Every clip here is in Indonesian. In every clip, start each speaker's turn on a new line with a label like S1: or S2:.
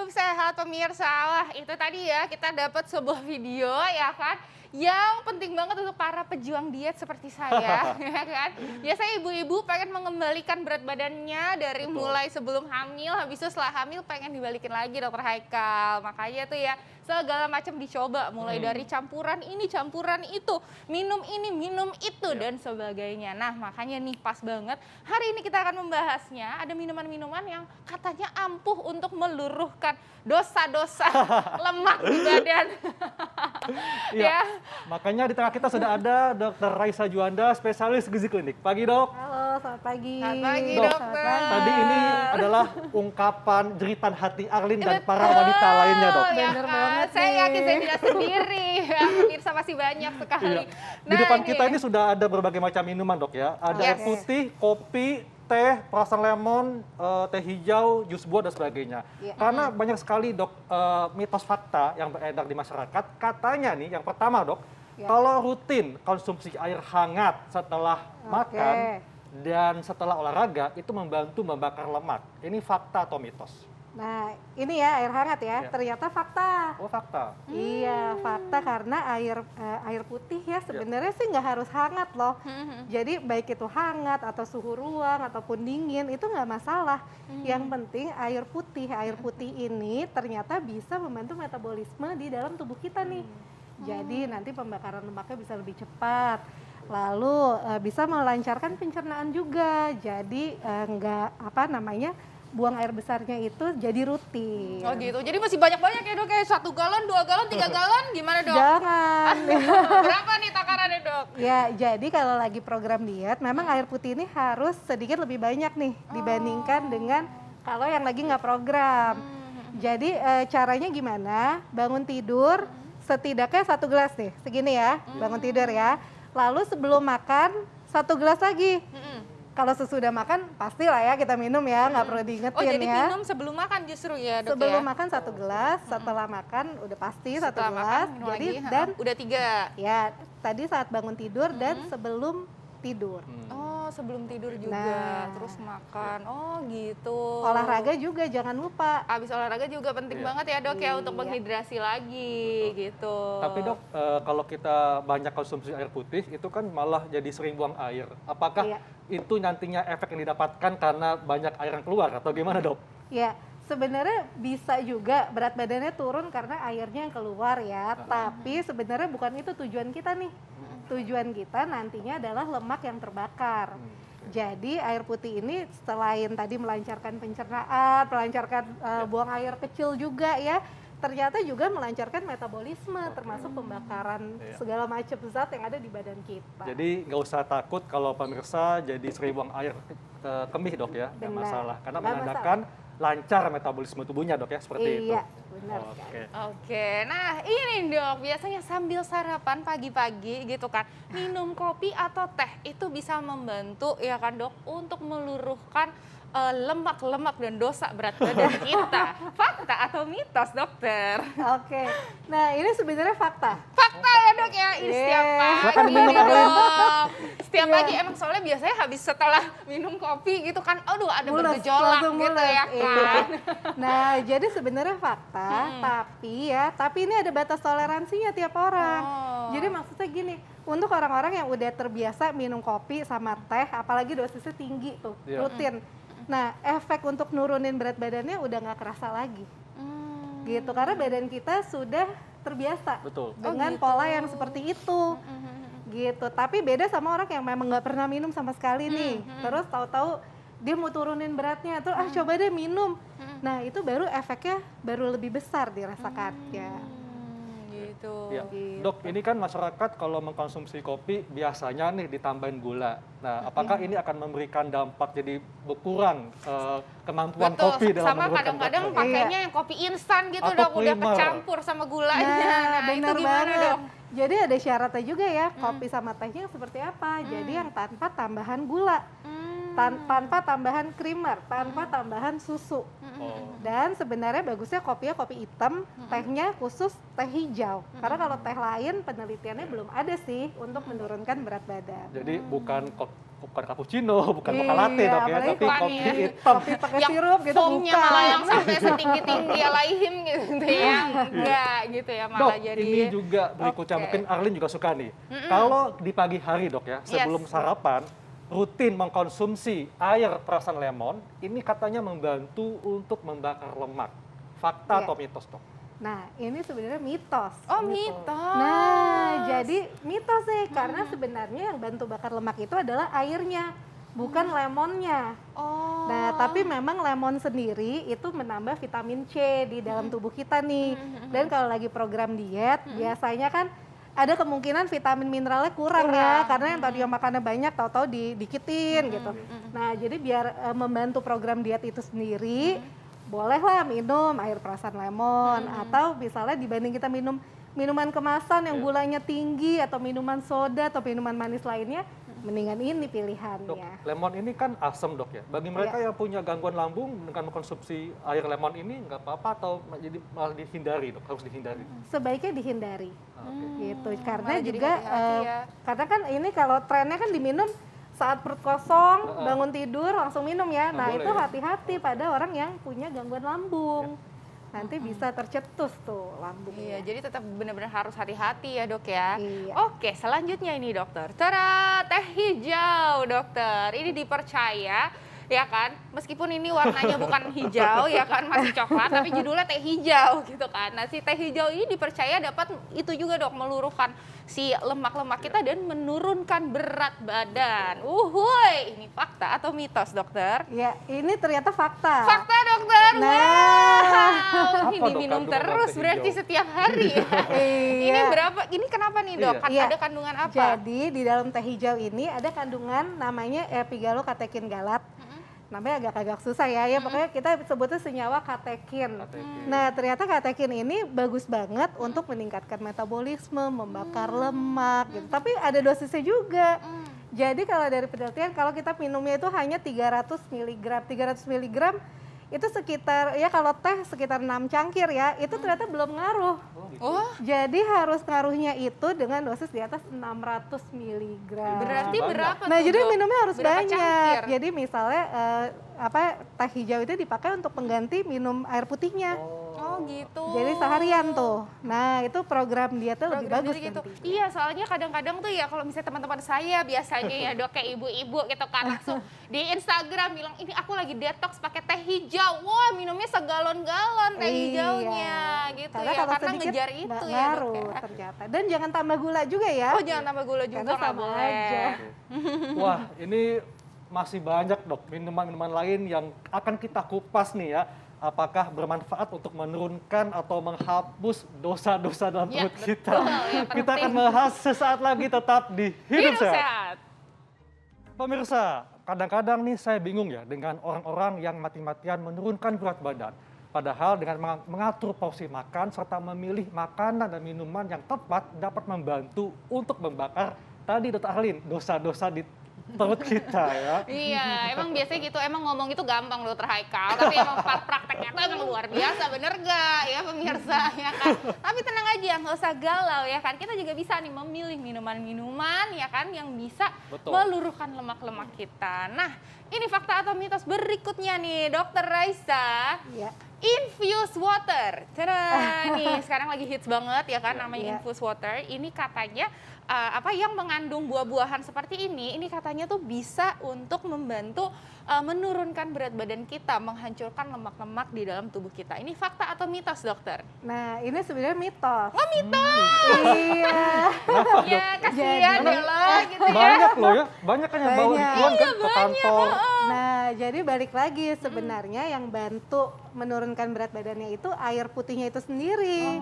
S1: hidup sehat pemirsa. Wah, itu tadi ya kita dapat sebuah video ya kan yang penting banget untuk para pejuang diet seperti saya ya kan. Biasanya ibu-ibu pengen mengembalikan berat badannya dari mulai sebelum hamil, habis itu setelah hamil pengen dibalikin lagi dokter Haikal. Makanya tuh ya segala macam dicoba, mulai dari campuran ini, campuran itu, minum ini, minum itu, dan sebagainya. Nah, makanya nih pas banget, hari ini kita akan membahasnya, ada minuman-minuman yang katanya ampuh untuk meluruhkan dosa-dosa lemak di badan.
S2: Iya, makanya di tengah kita sudah ada Dr. Raisa Juanda, spesialis gizi klinik. Pagi dok.
S3: Halo, selamat pagi.
S1: Selamat pagi
S2: Dok,
S1: dokter.
S2: tadi ini adalah ungkapan jeritan hati Arlin dan para wanita lainnya dok.
S1: Ya
S3: Bener
S1: kan?
S3: banget
S1: Saya
S3: nih.
S1: yakin saya tidak sendiri. Ya, pemirsa masih banyak sekali.
S2: Iya. Di depan kita ini sudah ada berbagai macam minuman dok ya. Ada air
S1: Yes.
S2: putih, kopi, teh, perasan lemon, teh hijau, jus buah dan sebagainya.
S3: Iya.
S2: Karena banyak sekali dok mitos fakta yang beredar di masyarakat. Katanya nih yang pertama dok,
S3: Iya.
S2: kalau rutin konsumsi air hangat setelah makan dan setelah olahraga itu membantu membakar lemak. Ini fakta atau mitos?
S3: Nah, ini ya air hangat ya.
S2: Iya.
S3: Ternyata fakta.
S2: Oh fakta.
S3: Iya, fakta karena air putih ya sebenarnya sih nggak harus hangat loh. Jadi baik itu hangat atau suhu ruang ataupun dingin itu nggak masalah. Yang penting air putih ini ternyata bisa membantu metabolisme di dalam tubuh kita nih. Jadi nanti pembakaran lemaknya bisa lebih cepat. Lalu bisa melancarkan pencernaan juga. Jadi buang air besarnya itu jadi rutin.
S1: Oh gitu, jadi masih banyak-banyak ya dok, kayak 1 galon, 2 galon, 3 galon, gimana dok?
S3: Jangan.
S1: Berapa nih takarannya dok?
S3: Ya, jadi kalau lagi program diet, memang air putih ini harus sedikit lebih banyak nih dibandingkan dengan kalau yang lagi nggak program. Jadi caranya gimana? Bangun tidur setidaknya 1 gelas nih, segini ya, bangun tidur ya. Lalu sebelum makan 1 gelas lagi. Kalau sesudah makan pastilah ya kita minum ya, nggak perlu diingetin
S1: Oh jadi
S3: ya.
S1: minum sebelum makan justru ya dok
S3: Sebelum
S1: ya?
S3: makan 1 gelas, setelah makan udah pasti 1
S1: Setelah
S3: gelas.
S1: makan minum
S3: Jadi
S1: lagi,
S3: dan
S1: udah 3.
S3: ya tadi saat bangun tidur dan sebelum tidur.
S1: Oh sebelum tidur juga,
S3: Nah.
S1: terus makan, oh gitu.
S3: Olahraga juga jangan lupa.
S1: Abis olahraga juga penting
S2: Iya.
S1: banget ya dok ya untuk
S3: Iya.
S1: menghidrasi lagi gitu.
S2: Tapi dok, kalau kita banyak konsumsi air putih itu kan malah jadi sering buang air. Apakah
S3: Iya.
S2: itu nantinya efek yang didapatkan karena banyak air yang keluar atau gimana dok?
S3: Ya, sebenarnya bisa juga berat badannya turun karena airnya yang keluar ya. Tapi sebenarnya bukan itu tujuan kita nih. Tujuan kita nantinya adalah lemak yang terbakar. Jadi air putih ini selain tadi melancarkan pencernaan, melancarkan buang air kecil juga ya, ternyata juga melancarkan metabolisme termasuk pembakaran segala macam zat yang ada di badan kita.
S2: Jadi nggak usah takut kalau pemirsa jadi sering buang air kemih dok ya, nggak
S3: Benar.
S2: masalah. Karena
S3: Nggak
S2: menandakan lancar metabolisme tubuhnya dok ya, seperti itu.
S3: Iya, benar sekali.
S2: Oke.
S1: Oke, nah ini dok, biasanya sambil sarapan pagi-pagi gitu kan, minum kopi atau teh itu bisa membantu ya kan dok untuk meluruhkan lemak-lemak dan dosa berat badan kita. Fakta atau mitos dokter?
S3: Oke, nah ini sebenarnya fakta.
S1: Fakta ya dok ya, ini setiap
S2: Silakan
S1: pagi
S2: minum
S1: nih,
S2: apa ini?
S1: dok. Setiap
S3: Iya.
S1: pagi emang soalnya biasanya habis setelah minum kopi gitu kan, aduh ada
S3: Mules,
S1: bergejolak
S3: langsung
S1: gitu
S3: mules.
S1: ya
S3: Iya.
S1: kan.
S3: Nah, jadi sebenarnya fakta, tapi ini ada batas toleransinya tiap orang.
S1: Oh.
S3: Jadi maksudnya gini, untuk orang-orang yang udah terbiasa minum kopi sama teh, apalagi dosisnya tinggi tuh,
S2: Iya.
S3: rutin. Nah, efek untuk nurunin berat badannya udah nggak kerasa lagi, gitu. Karena badan kita sudah terbiasa
S2: Betul.
S3: dengan
S1: gitu.
S3: pola yang seperti itu. Gitu, tapi beda sama orang yang memang nggak pernah minum sama sekali nih, terus tahu-tahu dia mau turunin beratnya, terus coba deh minum, nah itu baru efeknya baru lebih besar dirasakannya.
S1: Gitu.
S2: Ya. Dok, ini kan masyarakat kalau mengkonsumsi kopi biasanya nih ditambahin gula. Nah, apakah ini akan memberikan dampak jadi berkurang kemampuan
S1: Betul,
S2: kopi dalam
S1: sama
S2: menurunkan
S1: kadang-kadang
S2: berat badan?
S1: pakainya yang kopi instan gitu
S2: Atau
S1: dok, udah
S2: primer.
S1: kecampur sama gulanya.
S3: Nah,
S1: itu
S3: benar
S1: gimana
S3: banget.
S1: dong?
S3: Jadi ada syaratnya juga ya, kopi sama tehnya seperti apa. Jadi yang tanpa tambahan gula, tanpa tambahan creamer, tanpa tambahan susu.
S2: Oh.
S3: Dan sebenarnya bagusnya kopinya kopi hitam, tehnya khusus teh hijau. Karena kalau teh lain penelitiannya belum ada sih untuk menurunkan berat badan.
S2: Jadi bukan bukan cappuccino, bukan mocha latte
S3: Iya,
S2: dok ya,
S3: apalagi
S2: tapi
S1: bukan
S2: kopi
S1: ya.
S2: hitam.
S3: Kopi pakai
S1: yang
S3: sirup gitu
S1: foamnya
S3: bukan.
S1: malah yang sampai setinggi-tinggi alaihim gitu ya. Enggak gitu ya
S2: Dok,
S1: malah jadi.
S2: ini juga berikutnya
S1: Oke.
S2: mungkin Arlin juga suka nih. Kalau di pagi hari dok ya, sebelum sarapan, rutin mengkonsumsi air perasan lemon, ini katanya membantu untuk membakar lemak. Fakta
S3: Iya.
S2: atau mitos dok?
S3: Nah, ini sebenarnya mitos.
S1: Oh mitos.
S3: Nah, jadi mitos sih karena sebenarnya yang bantu bakar lemak itu adalah airnya, bukan lemonnya.
S1: Oh.
S3: Nah, tapi memang lemon sendiri itu menambah vitamin C di dalam tubuh kita nih. Dan kalau lagi program diet, biasanya kan ada kemungkinan vitamin mineralnya kurang ya, karena yang tadi yang makannya banyak tahu-tahu didikitin gitu. Nah, jadi biar membantu program diet itu sendiri, bolehlah minum air perasan lemon atau misalnya dibanding kita minum minuman kemasan yang gulanya tinggi atau minuman soda atau minuman manis lainnya, mendingan ini
S2: Dok,
S3: pilihannya.
S2: lemon ini kan asam dok ya. Bagi mereka yang punya gangguan lambung dengan mengkonsumsi air lemon ini nggak apa-apa atau jadi malah dihindari dok, harus dihindari.
S3: Sebaiknya dihindari.
S2: Ah, oke.
S3: Gitu. Karena
S1: malah jadi
S3: juga
S1: hati-hati ya.
S3: karena kan ini kalau trennya kan diminum saat perut kosong, bangun tidur langsung minum ya.
S2: Nggak
S3: Nah,
S2: boleh
S3: itu
S2: ya?
S3: hati-hati pada orang yang punya gangguan lambung. Nanti bisa tercetus tuh lambungnya.
S1: Iya, jadi tetap benar-benar harus hati-hati ya dok ya.
S3: Iya.
S1: Oke, selanjutnya ini dokter. Tada, teh hijau dokter. Ini dipercaya ya kan, meskipun ini warnanya bukan hijau ya kan, masih coklat, tapi judulnya teh hijau gitu kan. Nah si teh hijau ini dipercaya dapat itu juga dok, meluruhkan si lemak-lemak kita dan menurunkan berat badan. Uhuy, ini fakta atau mitos dokter?
S3: Ya, ini ternyata fakta.
S1: Fakta dokter.
S3: Nah.
S1: Wow,
S2: Apa,
S1: ini
S2: dok,
S1: minum
S2: kandungan
S1: terus
S2: teh
S1: berarti
S2: hijau?
S1: setiap hari ya. Ini
S3: Iya.
S1: berapa? Ini kenapa nih dok?
S2: Iya.
S1: Kan
S3: Iya.
S1: ada kandungan apa?
S3: Jadi di dalam teh hijau ini ada kandungan namanya epigalokatekin galat. Namanya agak-agak susah ya, pokoknya kita sebutnya senyawa katekin.
S2: Katekin.
S3: Nah, ternyata katekin ini bagus banget untuk meningkatkan metabolisme, membakar lemak gitu. Tapi ada dosisnya juga. Jadi kalau dari penelitian, kalau kita minumnya itu hanya 300 mg. 300 mg itu sekitar, ya kalau teh sekitar 6 cangkir ya, itu ternyata belum ngaruh.
S2: Oh, gitu.
S1: Oh,
S3: Jadi harus ngaruhnya itu dengan dosis di atas 600 mg.
S1: berarti
S2: Banyak.
S1: berapa
S3: Nah,
S1: tuh,
S3: jadi
S1: Dok?
S3: minumnya harus
S1: Berapa
S3: banyak.
S1: cangkir?
S3: Jadi misalnya teh hijau itu dipakai untuk pengganti minum air putihnya.
S1: Oh gitu.
S3: Jadi seharian tuh. Nah, itu program dia tuh lebih
S1: Program
S3: bagus
S1: jadi gitu.
S3: nanti.
S1: Iya, soalnya kadang-kadang tuh ya kalau misalnya teman-teman saya biasanya ya dok kayak ibu-ibu gitu kan langsung di Instagram bilang ini aku lagi detox pakai teh hijau. Wah, minumnya segalon-galon teh
S3: Iya.
S1: hijaunya gitu
S3: Karena
S1: ya
S3: kalau
S1: karena
S3: sedikit
S1: ngejar
S3: nggak
S1: itu ya dok
S3: ngaruh
S1: ya.
S3: ternyata. Dan jangan tambah gula juga ya.
S1: Oh, jangan tambah gula juga
S3: Karena
S1: nggak
S3: sama
S1: boleh.
S3: aja.
S2: Wah, ini masih banyak dok minuman-minuman lain yang akan kita kupas nih ya. Apakah bermanfaat untuk menurunkan atau menghapus dosa-dosa dalam
S1: Ya,
S2: perut kita?
S1: betul, ya,
S2: Kita akan
S1: penting.
S2: bahas sesaat lagi tetap di Hidup Sehat. Pemirsa, kadang-kadang nih saya bingung ya dengan orang-orang yang mati-matian menurunkan berat badan. Padahal dengan mengatur porsi makan serta memilih makanan dan minuman yang tepat dapat membantu untuk membakar tadi Dr. Arlin dosa-dosa di perut kita ya.
S1: Iya, emang biasanya gitu, emang ngomong itu gampang dokter Haikal, tapi emang prakteknya tuh emang luar biasa, bener gak ya pemirsa ya kan? Tapi tenang aja, nggak usah galau ya kan, kita juga bisa nih memilih minuman-minuman ya kan yang bisa
S2: Betul.
S1: meluruhkan lemak-lemak kita. Nah, ini fakta atau mitos berikutnya nih, dokter Raisa.
S3: Iya.
S1: Infused water, tada nih sekarang lagi hits banget ya kan namanya
S3: Iya.
S1: infused water. Ini katanya yang mengandung buah-buahan seperti ini katanya tuh bisa untuk membantu menurunkan berat badan kita, menghancurkan lemak-lemak di dalam tubuh kita. Ini fakta atau mitos dokter?
S3: Nah, ini sebenarnya mitos.
S1: Oh mitos,
S3: Iya.
S1: ya kasihan
S3: Jadi-
S1: ya lo gitu ya.
S2: Banyak loh ya, banyak kan yang bawa
S3: Banyak.
S2: ribuan kan ke kantor.
S3: Nah, jadi balik lagi sebenarnya yang bantu menurunkan berat badannya itu air putihnya itu sendiri.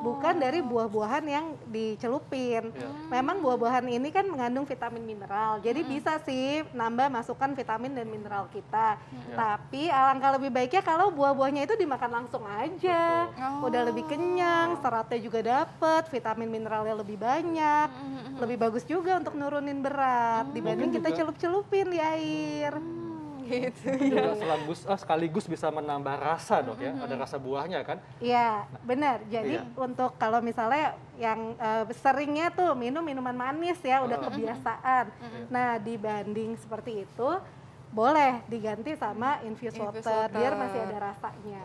S3: Bukan dari buah-buahan yang dicelupin.
S2: Iya.
S3: Memang buah-buahan ini kan mengandung vitamin mineral. Jadi bisa sih nambah masukkan vitamin dan mineral kita. Tapi alangkah lebih baiknya kalau buah-buahnya itu dimakan langsung aja.
S1: Betul.
S3: Udah lebih kenyang, seratnya juga dapet, vitamin mineralnya lebih banyak. Lebih bagus juga untuk nurunin berat dibanding kita
S2: juga.
S3: celup-celupin di air.
S1: gitu.
S2: Juga sekaligus bisa menambah rasa dok ya, ada rasa buahnya kan?
S3: Iya, benar. Jadi
S2: Iya.
S3: untuk kalau misalnya yang seringnya tuh minum minuman manis ya, udah kebiasaan. Nah, dibanding seperti itu, boleh diganti sama infused
S1: Infused
S3: water, biar
S1: water.
S3: masih ada rasanya.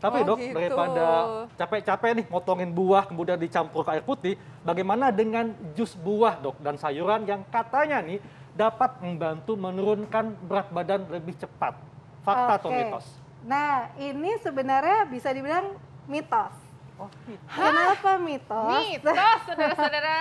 S2: Tapi
S1: Oh,
S2: dok,
S1: gitu.
S2: daripada capek-capek nih motongin buah kemudian dicampur ke air putih, bagaimana dengan jus buah dok dan sayuran yang katanya nih dapat membantu menurunkan berat badan lebih cepat? Fakta atau
S3: Oke.
S2: mitos?
S3: Nah, ini sebenarnya bisa dibilang mitos.
S2: Oh,
S3: Kenapa mitos?
S1: Mitos, saudara-saudara.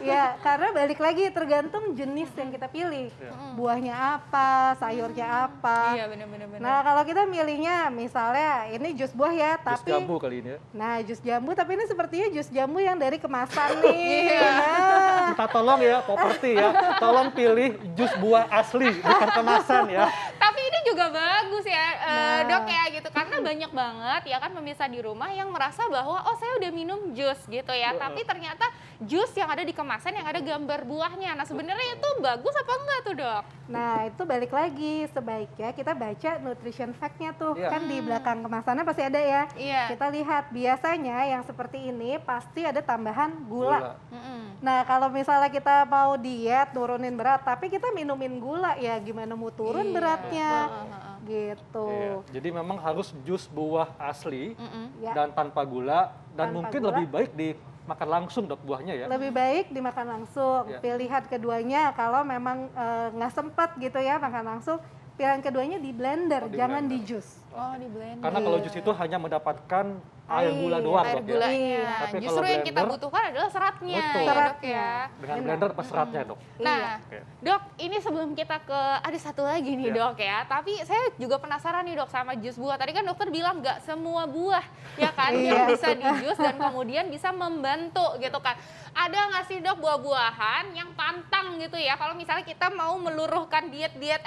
S3: Ya, karena balik lagi tergantung jenis yang kita pilih.
S2: Iya.
S3: Buahnya apa, sayurnya apa.
S1: Iya, benar-benar.
S3: Nah, kalau kita milihnya misalnya ini jus buah ya,
S2: jus
S3: tapi
S2: jambu kali ini ya.
S3: nah, jus jambu tapi ini sepertinya jus jambu yang dari kemasan nih.
S1: Iya.
S3: Nah,
S2: Minta tolong ya, properti ya, tolong pilih jus buah asli, bukan kemasan ya.
S1: Tapi ini juga bagus ya,
S3: Nah.
S1: dok ya gitu. Karena banyak banget ya kan pemirsa di rumah yang merasa bahwa oh saya udah minum jus gitu ya. Tapi ternyata jus yang ada di kemasan yang ada gambar buahnya. Nah sebenarnya itu bagus apa enggak tuh dok?
S3: nah, itu balik lagi sebaiknya kita baca nutrition fact-nya tuh.
S2: Iya.
S3: Kan di belakang kemasannya pasti ada ya.
S1: Iya.
S3: Kita lihat biasanya yang seperti ini pasti ada tambahan gula.
S1: Mm-mm.
S3: Nah, kalau misalnya kita mau diet, turunin berat, tapi kita minumin gula, ya gimana mau turun
S1: Iya.
S3: beratnya?
S1: Heeh.
S3: Gitu.
S2: Iya. Jadi memang harus jus buah asli
S1: Mm-mm.
S3: Ya,
S2: dan tanpa gula dan
S3: Tanpa
S2: mungkin
S3: gula.
S2: lebih baik dimakan langsung dok buahnya ya.
S3: lebih baik dimakan langsung.
S2: Ya.
S3: Pilihan keduanya kalau memang nggak sempat gitu ya makan langsung, pilihan keduanya di blender,
S2: Oh, di
S3: jangan
S2: blender.
S3: di jus.
S1: Oh di blender.
S2: Karena kalau jus itu hanya mendapatkan air gula doang
S1: air
S2: dok ya.
S1: gulanya.
S3: Iya.
S2: Tapi
S1: Justru
S2: kalau
S1: yang kita
S2: blender,
S1: butuhkan adalah seratnya,
S2: Betul.
S1: ya dok
S3: Seratnya.
S1: ya.
S2: Dengan
S3: Benar.
S2: blender apa seratnya dok?
S1: Nah,
S3: Iya.
S2: Oke.
S1: dok, ini sebelum kita ke ada satu lagi nih
S2: Iya.
S1: dok ya. Tapi saya juga penasaran nih dok sama jus buah. Tadi kan dokter bilang nggak semua buah ya kan yang
S3: Iya.
S1: bisa di jus dan kemudian bisa membantu gitu kan. Ada nggak sih dok buah-buahan yang pantang gitu ya? Kalau misalnya kita mau meluruhkan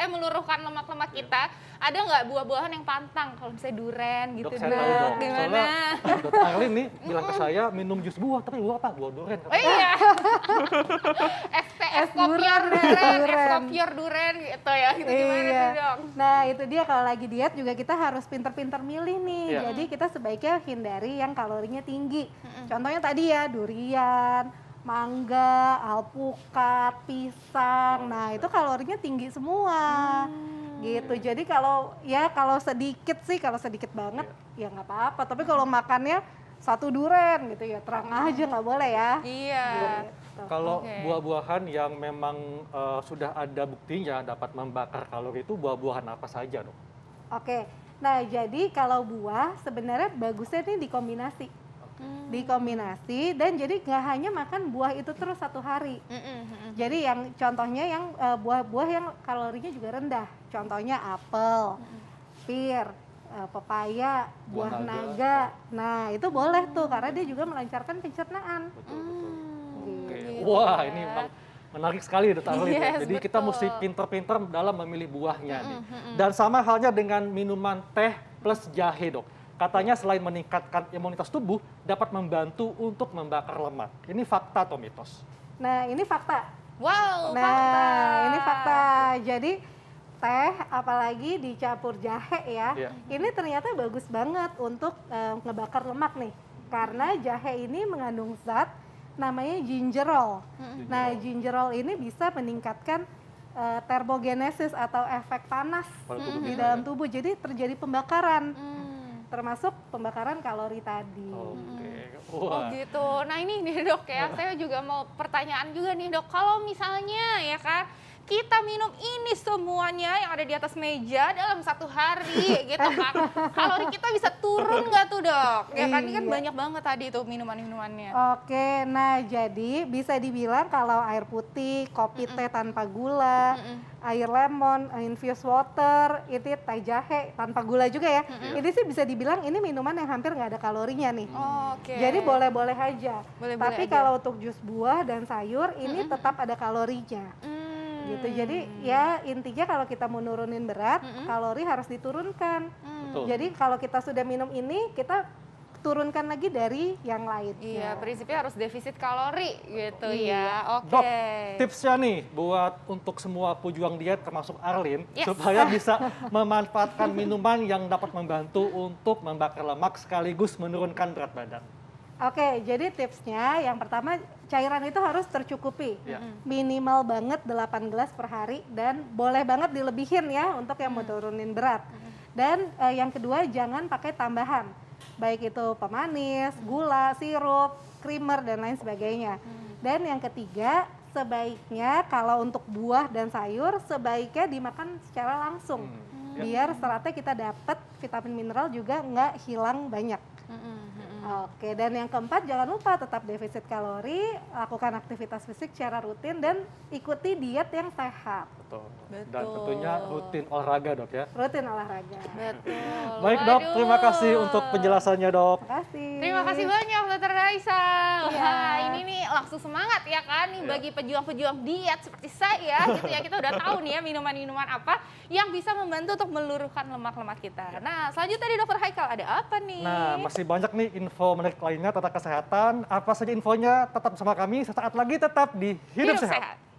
S1: meluruhkan lemak-lemak kita, ada nggak buah-buahan yang pantang? Kalau misalnya duren gitu
S2: Dok, saya tahu dok.
S1: gimana?
S2: Soalnya Dok Arlin nih bilang ke saya minum jus buah, tapi buah apa? Buah durian.
S1: Oh iya. es kopior duren gitu ya. Gitu gimana
S3: Iya.
S1: tuh dok?
S3: Nah, itu dia kalau lagi diet juga kita harus pinter-pinter milih nih.
S2: Iya.
S3: Jadi kita sebaiknya hindari yang kalorinya tinggi. Contohnya tadi ya, durian, mangga, alpukat, pisang. Nah, itu kalorinya tinggi semua. Gitu. Jadi kalau sedikit sih, kalau sedikit banget ya nggak apa-apa. Tapi kalau makannya satu duren gitu ya, terang aja nggak boleh ya.
S1: Iya.
S3: Gitu.
S2: Kalau
S1: Oke.
S2: buah-buahan yang memang sudah ada buktinya dapat membakar kalori itu buah-buahan apa saja dok?
S3: Oke. Nah, jadi kalau buah sebenarnya bagusnya nih dikombinasi. Dikombinasi dan jadi nggak hanya makan buah itu terus satu hari. Jadi yang contohnya yang buah-buah yang kalorinya juga rendah. Contohnya apel, pir, pepaya,
S2: Buah
S3: buah
S2: naga.
S3: naga. Nah, itu boleh tuh karena dia juga melancarkan pencernaan.
S2: Betul. Oke.
S1: Gitu
S2: Wah,
S1: ya.
S2: ini memang menarik sekali Dok Arlin. ya.
S1: Yes,
S2: Jadi kita
S1: betul.
S2: mesti pinter-pinter dalam memilih buahnya nih. Dan sama halnya dengan minuman teh plus jahe dok. Katanya selain meningkatkan imunitas tubuh, dapat membantu untuk membakar lemak. Ini fakta atau mitos?
S3: Nah, ini fakta.
S1: Wow,
S3: Nah,
S1: fakta.
S3: ini fakta. Jadi teh apalagi dicampur jahe ya.
S2: Iya.
S3: Ini ternyata bagus banget untuk ngebakar lemak nih. Karena jahe ini mengandung zat namanya gingerol. Nah, gingerol ini bisa meningkatkan termogenesis atau efek panas
S2: Pada tubuh
S3: di
S2: kita,
S3: dalam
S2: ya?
S3: tubuh. Jadi terjadi pembakaran,
S1: Hmm.
S3: termasuk pembakaran kalori tadi.
S2: Oke.
S1: Oh
S2: Wah.
S1: gitu. Nah ini nih dok ya, saya juga mau pertanyaan juga nih dok. Kalau misalnya ya kan, kita minum ini semuanya yang ada di atas meja dalam satu hari gitu kan. Kalori kita bisa turun nggak tuh dok? Ya kan ini kan
S3: Iya.
S1: banyak banget tadi tuh minuman-minumannya.
S3: Oke, nah jadi bisa dibilang kalau air putih, kopi teh tanpa gula, air lemon, infused water, itu teh jahe tanpa gula juga ya. Ini sih bisa dibilang ini minuman yang hampir nggak ada kalorinya nih.
S1: Oke.
S3: Jadi boleh-boleh aja.
S1: Boleh-boleh
S3: Tapi
S1: aja.
S3: kalau untuk jus buah dan sayur ini tetap ada kalorinya. Gitu. Jadi ya intinya kalau kita mau nurunin berat, kalori harus diturunkan.
S2: Betul.
S3: Jadi kalau kita sudah minum ini, kita turunkan lagi dari yang lain.
S1: Iya, prinsipnya harus defisit kalori gitu
S3: Iya.
S1: ya. Oke.
S2: Dok, tipsnya nih buat untuk semua pejuang diet termasuk Arlin
S1: Yes.
S2: supaya bisa memanfaatkan minuman yang dapat membantu untuk membakar lemak sekaligus menurunkan berat badan.
S3: Oke, jadi tipsnya yang pertama cairan itu harus tercukupi.
S2: Ya.
S3: Minimal banget 8 gelas per hari dan boleh banget dilebihin ya untuk yang mau turunin berat. Dan yang kedua jangan pakai tambahan. Baik itu pemanis, gula, sirup, creamer dan lain sebagainya. Dan yang ketiga, sebaiknya kalau untuk buah dan sayur sebaiknya dimakan secara langsung.
S2: Ya.
S3: Biar seratnya kita dapat vitamin mineral juga nggak hilang banyak. Oke, dan yang keempat jangan lupa tetap defisit kalori, lakukan aktivitas fisik secara rutin dan ikuti diet yang sehat.
S2: Betul. Dan
S1: Betul.
S2: tentunya rutin olahraga dok ya.
S3: Rutin olahraga.
S1: Betul.
S2: Baik dok,
S1: Waduh.
S2: terima kasih untuk penjelasannya dok.
S3: Terima kasih.
S1: Terima kasih banyak Dokter Raisa.
S3: Iya.
S1: Wah, ini nih langsung semangat ya kan nih
S2: Iya.
S1: bagi pejuang-pejuang diet seperti saya gitu ya. Kita udah tahu nih ya minuman-minuman apa yang bisa membantu untuk meluruhkan lemak-lemak kita. Nah, selanjutnya nih Dokter Haikal ada apa nih?
S2: Nah, masih banyak nih info menarik lainnya tentang kesehatan. Apa saja infonya? Tetap bersama kami sesaat lagi, tetap di Hidup Sehat.